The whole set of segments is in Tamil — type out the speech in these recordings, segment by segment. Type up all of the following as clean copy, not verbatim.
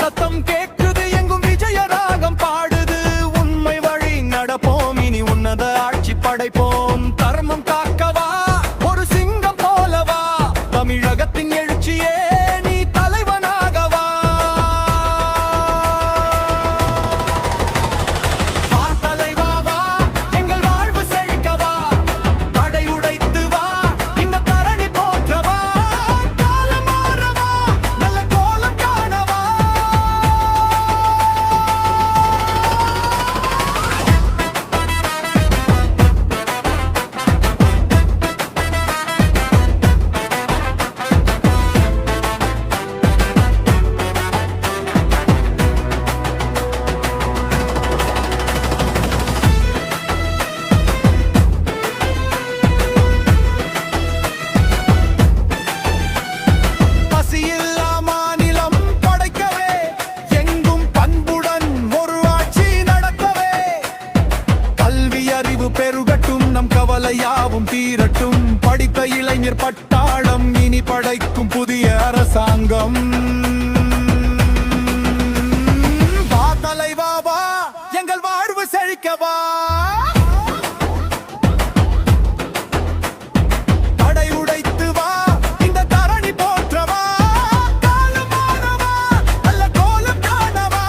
சத்தம் கேட்குது எங்கும் விஜய ராகம் பாடுது உண்மை வழி நடப்போம் இனி உன்னத ஆட்சி படைப்போம் தர்மம் காக்கவா ஒரு சிங்கம் போலவா தமிழகத்தின் எழுச்சியே நீ தலைவனாகவா வா தலைவா வா எங்கள் வாழ்வு செழிக்கவா தடை உடைத்து வா இந்த தரணி போற்றவா காலம் மாறவா நல்ல கோலம் காணவா பசியில்லா மாநிலம் படைக்கவே எங்கும் பண்புடன் ஒரு ஆட்சி நடக்கவே கல்வி அறிவு பெருகட்டும் நம் கவலையாவும் தீரட்டும் படித்த இளைஞர் பட்டாளம் இனி படைக்கும் புதிய அரசாங்கம் வா தலைவா வா எங்கள் வாழ்வு செழிக்கவா தடை உடைத்து வா இந்த தரணி போற்றவா காலம் மாறவா நல்ல கோலம் காணவா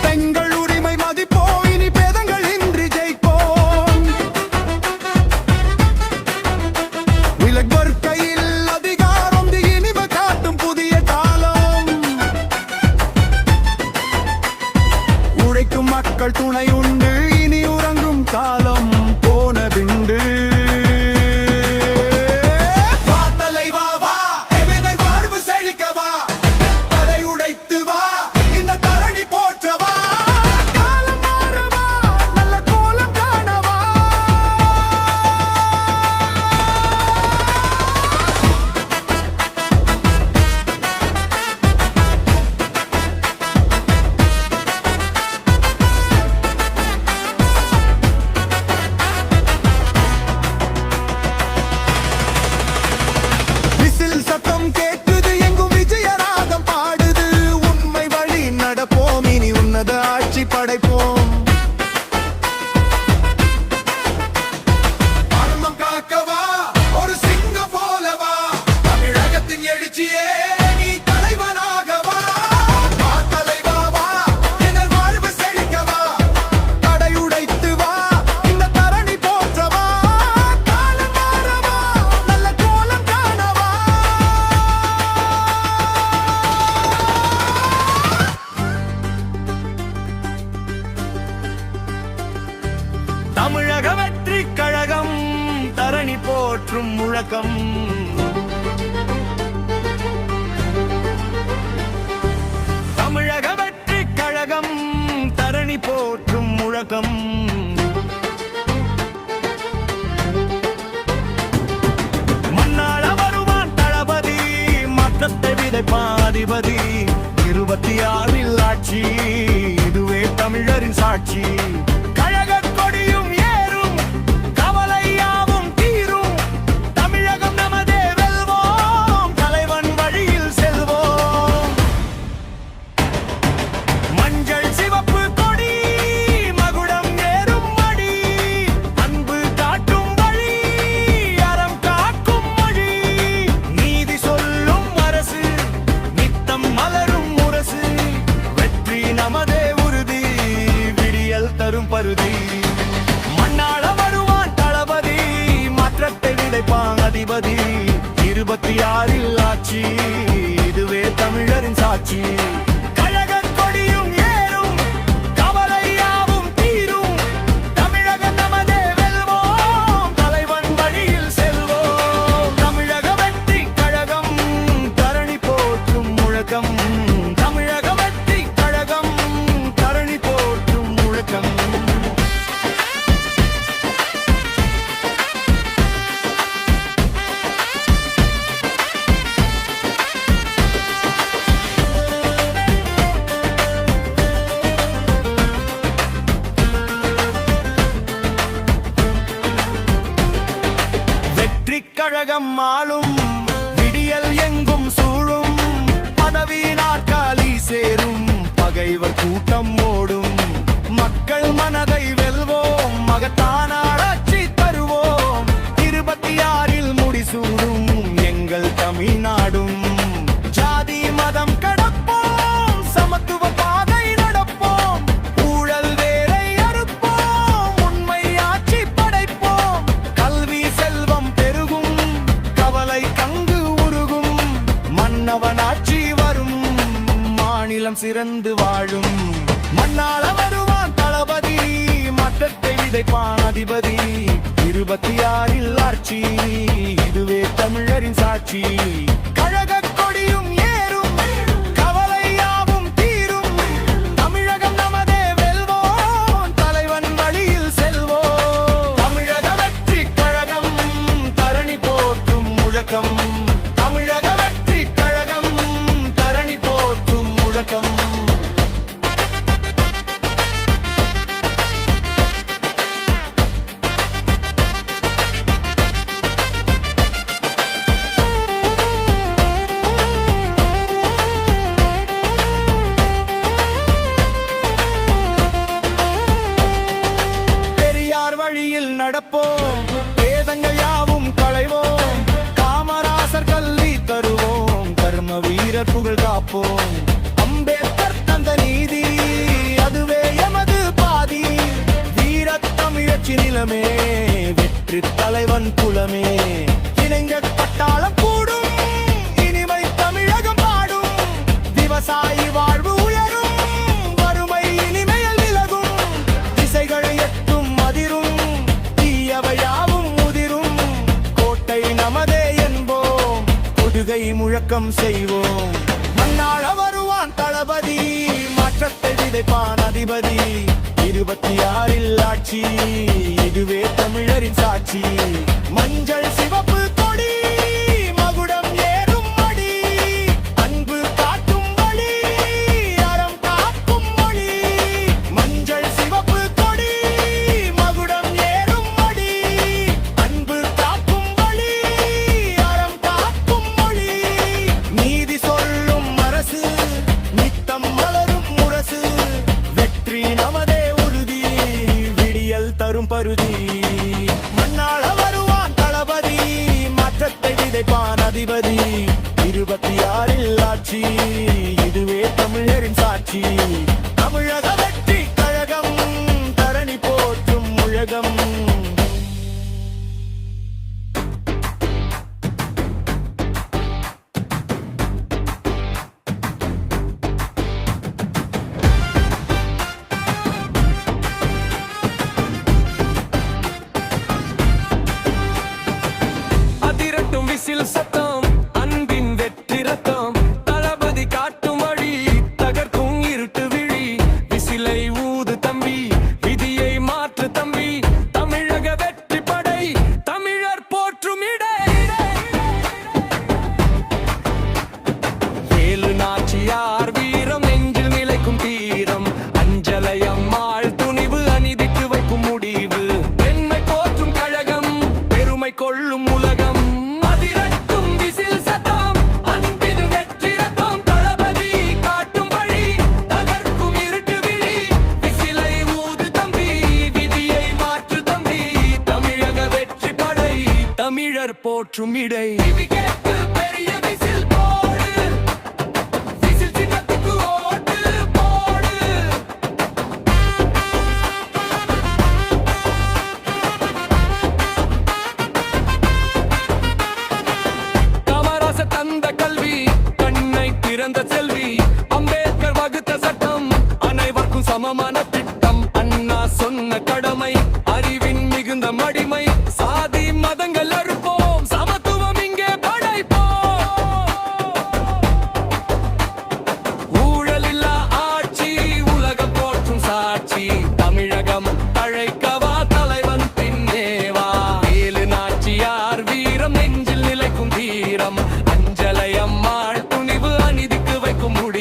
பெண்கள் உரிமை மதிப்போம் இனி பேதங்கள் இன்றி ஜெயிப்போம் விலக்வர் கையில் அதிகாரம் இனிமை காட்டும் புதிய காலம் உழைக்கும் மக்கள் துணை உண்டு இனி உறங்கும் காலம் போன பிண்டு வா தலைவா வா எங்கள் வாழ்வு செழிக்கவா தடை உடைத்து வா இந்த தரணி போற்றவா காலம் மாறவா நல்ல கோலம் காணவா விசில் சத்தம் கேட்குது எங்கும் விஜய ராகம் பாடுது உண்மை வழி நடப்போம் இனி உன்னத ஆட்சி படைப்போம் தர்மம் காக்கவா ஒரு சிங்கம் போலவா தமிழகத்தின் எழுச்சியே நீ தலைவனாகவா வா தலைவா வா எங்கள் வாழ்வு செழிக்கவா தடை உடைத்து வா இந்த தரணி போற்றவா காலம் மாறவா நல்ல கோலம் காணவா தமிழக வெற்றி கழகம் தரணி போற்றும் முழக்கம் தமிழக வெற்றி கழகம் தரணி போற்றும் முழக்கம் மன்னாள வருவான் தளபதி மாற்றத்தை விதைப்பான் அதிபதி 26 ஆட்சி இதுவே தமிழரின் சாட்சி கழகக் கொடியும் ஏறும் கவலையாவும் தீரும் தமிழகம் நமதே வெல்வோம் தலைவன் வழியில் செல்வோம் மஞ்சள் சிவப்பு கொடி மகுடம் ஏறும் மடி அன்பு காட்டும் வழி அறம் காக்கும் மொழி நீதி சொல்லும் அரசு நித்தம் மலரும் முரசு வெற்றி நமதே உறுதி விடியல் தரும் பருதி மண்ணாள வருவான் தளபதி மாற்றத்தை விதைப்பான் அதிபதி 26 ஆட்சி இதுவே தமிழரின் சாட்சி கழகக் கொடியும் ஏறும் கவலையாவும் தீரும் தமிழகம் நமதே வெல்வோம் தலைவன் வழியில் செல்வோம் தமிழக வெற்றி கழகம் தரணி போற்றும் முழக்கம் தமிழ் ஆட்சி வரும், மாநிலம் சிறந்து வாழும். மண்ணாள வருவான் தளபதி, மாற்றத்தை விதைப்பான் அதிபதி. 26 ஆட்சி, இதுவே தமிழரின் சாட்சி. கழக கொடியும் ஏறும், கவலை யாவும் தீரும். தமிழகம் நமதே வெல்வோம், தலைவன் வழியில் செல்வோம். தமிழக வெற்றி கழகம், தரணி போற்றும் முழக்கம். தமிழக வெற்றி கழகம், தரணி போற்றும் முழக்கம். வழியில் நடப்போம், வேதங்கள் யாவும் களைவோம். காமராசர் கல்வி தருவோம், கர்ம வீரர் புகழ் காப்போம். அம்பேத்கர் தந்த நீதி, அதுவே எமது பாதி. வீரத் தமிழச்சி நிலமே, வெற்றி தலைவன் குலமே. இளைஞர் பட்டாளம் கூடும், இனிமை தமிழகம் பாடும். விவசாயி வாழ்வு உயரும், வறுமை இனிமையில் விலகும். திசைகள் எட்டும் அதிரும், யாவும் முதிரும். கோட்டை நமதே என்போம், கொடுகை முழக்கம் செய்வோம். மண்ணாள வருவான் தளபதி, மாற்றத்தை விதைப்பான் அதிபதி. 26 ஆட்சி, இதுவே தமிழரின் சாட்சி. மஞ்சள் சிவப்பு கொடி, மகுடம் ஏறும் மடி. அன்பு காட்டும் வழி, அறம் காக்கும் மொழி. மஞ்சள் சிவப்பு கொடி, மகுடம் ஏறும் மடி. அன்பு காக்கும் வழி, அறம் காக்கும் மொழி. நீதி சொல்லும் அரசு, நித்தம் மலரும் முரசு. வெற்றி நமதே உறுதி, விடியல் தரும் பருதி. மண்ணாள வருவான் தளபதி, மாற்றத்தை விதைப்பான் அதிபதி. 26 ஆட்சி, இதுவே தமிழரின் சாட்சி. தமிழக வெற்றி கழகம், தரணி போற்றும் முழகம். அதிரட்டும் விசில் சத்தம், அன்பின் வெற்றி ரத்தம். தளபதி காட்டும் வழி, தகர்க்கும் இருட்டு விழி. விசிலை ஊது தம்பி, விதியை மாற்று தம்பி. தமிழக வெற்றி படை, தமிழர் போற்றும் இடை. வேலு நாச்சியார் வீரம், நெஞ்சில் நிலைக்கும் தீரம். அஞ்சலை அம்மாள் துணிவு, அநீதிக்கு வைக்கும் முடிவு. பெண்மை போற்றும் கழகம், பெருமை கொள்ளும் உலகம். அதிரட்டும் விசில் சத்தம், அன்பின் வெற்றி ரத்தம். தளபதி காட்டும் வழி, தகர்க்கும் இருட்டு விழி. விசிலை ஊது தம்பி, விதியை மாற்று தம்பி. தமிழக வெற்றி படை, தமிழர் போற்றும் இடை. கேட்டு பெரிய விசில் போடு, விசில் சின்னத்துக்கு ஓட்டு போடு. காமராசர் தந்த கல்வி, கண்ணை திறந்த செல்வி. அம்பேத்கர் வகுத்த சட்டம், அனைவருக்கும் சமமான திட்டம். அண்ணா சொன்ன கடமை, அறிவின் மிகுந்த மடிமை. சாதி மதங்கள் அறுப்போம், சமத்துவம் இங்கே படைப்போம். ஊழலில்லா ஆட்சி, உலகம் போற்றும் சாட்சி. தமிழகம் தழைக்கவா, தலைவன் பின்னேவா. வேலு நாச்சியார் வீரம், நெஞ்சில் நிலைக்கும் தீரம். அஞ்சலை அம்மாள் துணிவு, அநீதிக்கு வைக்கும் முடி.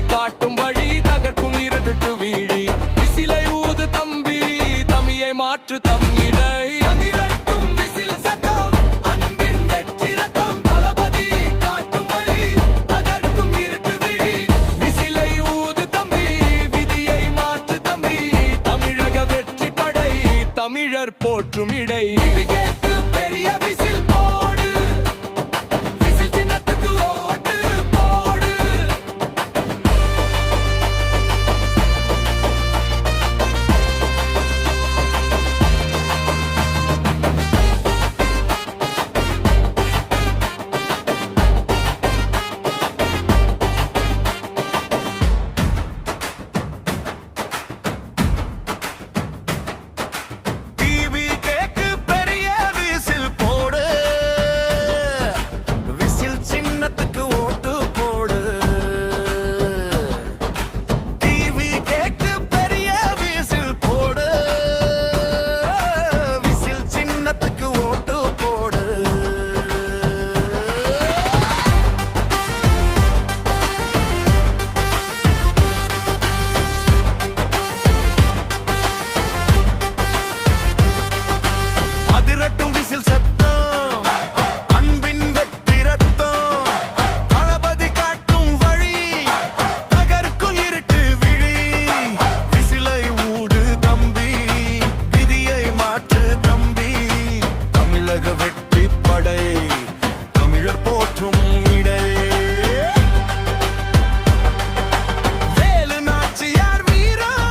காட்டும் வழி தகர்க்கும் இரட்டு வீழி விசிலை ஊது தம்பி தமியை மாற்று தம்மிடை அதிரட்டும் விசில் சத்தம் அன்பின் வெற்றி ரத்தம் தளபதி காட்டும் வழி தகர்க்கும் இரட்டு வீழி விசிலை ஊது தம்பி விதியை மாற்று தம்பி தமிழக வெற்றி படை தமிழர் போற்றும் இடை பெரிய விசில் போடு விசில் சின்னத்துக்கு ஓட்டு போடு டிவி கேக்கு பெரிய விசில் போடு விசில் சின்னத்துக்கு ஓட்டு போடு டிவி கேக்கு பெரிய விசில் போடு விசில் சின்னத்துக்கு ஓட்டு போடு அதிரட்டும் விசில் சத்தம் அன்பின் வெற்றி ரத்தம் தளபதி காட்டும் வழி தகர்க்கும் இருட்டு விழி விசிலை ஊடு தம்பி விதியை மாற்று தம்பி தமிழக வெற்றி படை தமிழர் போற்றும் இடை வேலு நாச்சியார் வீரம்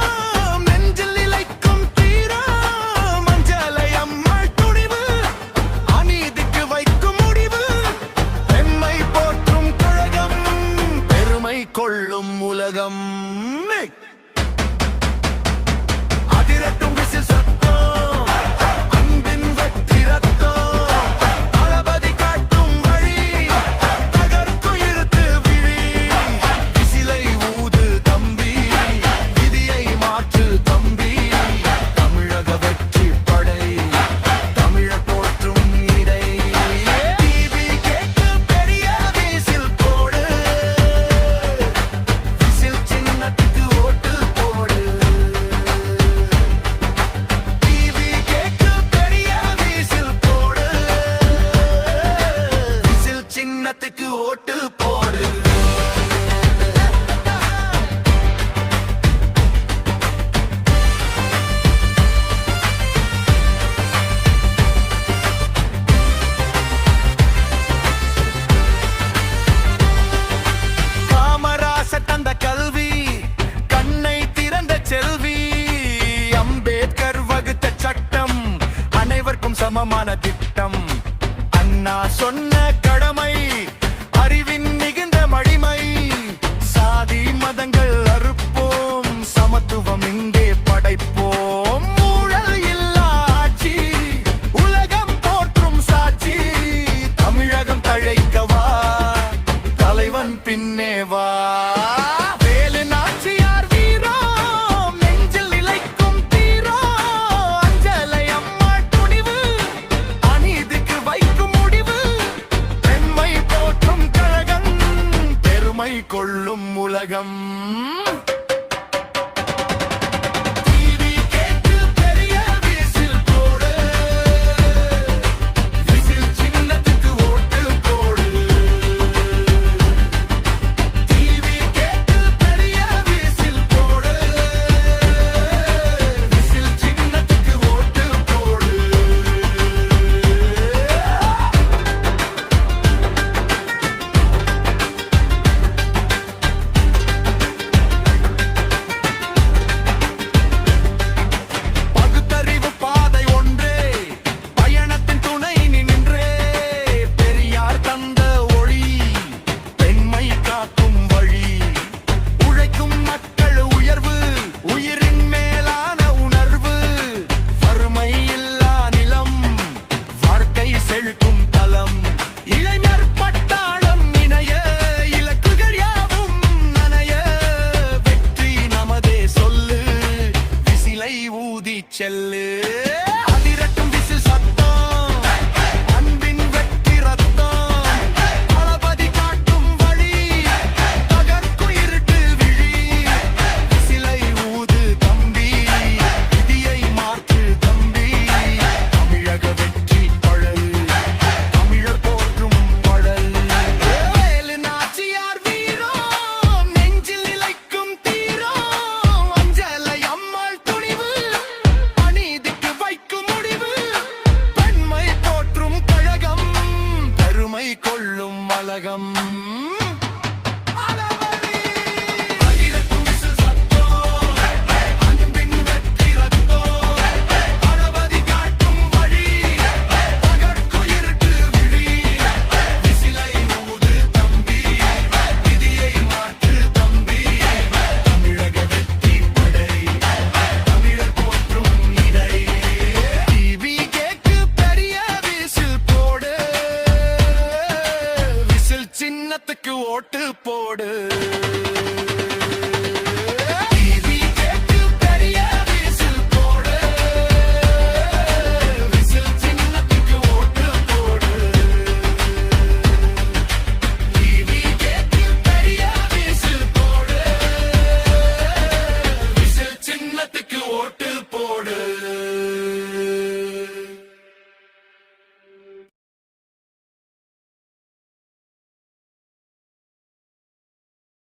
நெஞ்சில் இழைக்கும் தீரம் மஞ்சளை அம்மாள் துணிவு அநீதிக்கு வைக்கும் முடிவு பெண்மை போற்றும் கழகம் பெருமை கொள்ளும் உலகம் அதிரட்டும் விசில் சத்தம் அன்பின் வெற்றி ரத்தம் தளபதி காட்டும் வழி தகர்க்கும் இருட்டு விழி விசிலை ஊது தம்பி விதியை மாற்று தம்பி தமிழக வெற்றி படை தமிழர் போற்றும் இடை டிவி கேட்டு பெரிய விசில் போடு விசில் சின்னத்துக்கு ஓட்டு போடு டிவி கேட்டு பெரிய விசில் போடு விசில் சின்னத்துக்கு ஓட்டு போடு காமராசர் தந்த கல்வி கண்ணை திறந்த செல்வி அம்பேத்கர் வகுத்த சட்டம் அனைவருக்கும் சமமான திட்டம் அண்ணா சொன்ன கடமை அறிவின் மிகுந்த மடிமை சாதி மதங்கள் அறுப்போம் சமத்துவம் இங்கே படைப்போம் ஊழல் இல்லா ஆட்சி உலகம் போற்றும் சாட்சி தமிழகம் தழைக்கவா தலைவன் பின்னே வா வேலு நாச்சியார் வீரம் நெஞ்சில் இழைக்கும் தீரம் அஞ்சலை அம்மாள் துணிவு அநீதிக்கு வைக்கும் முடிவு பெண்மை போற்றும் கழகம் பெருமை கொள்ளும் உலகம் டிவி கேட்டு பெரிய விசில் போடு விசில் சின்னத்துக்கு ஓட்டு போடு டிவி கேட்டு பெரிய விசில் போடு விசில் சின்னத்துக்கு ஓட்டு போடு ஓட்டு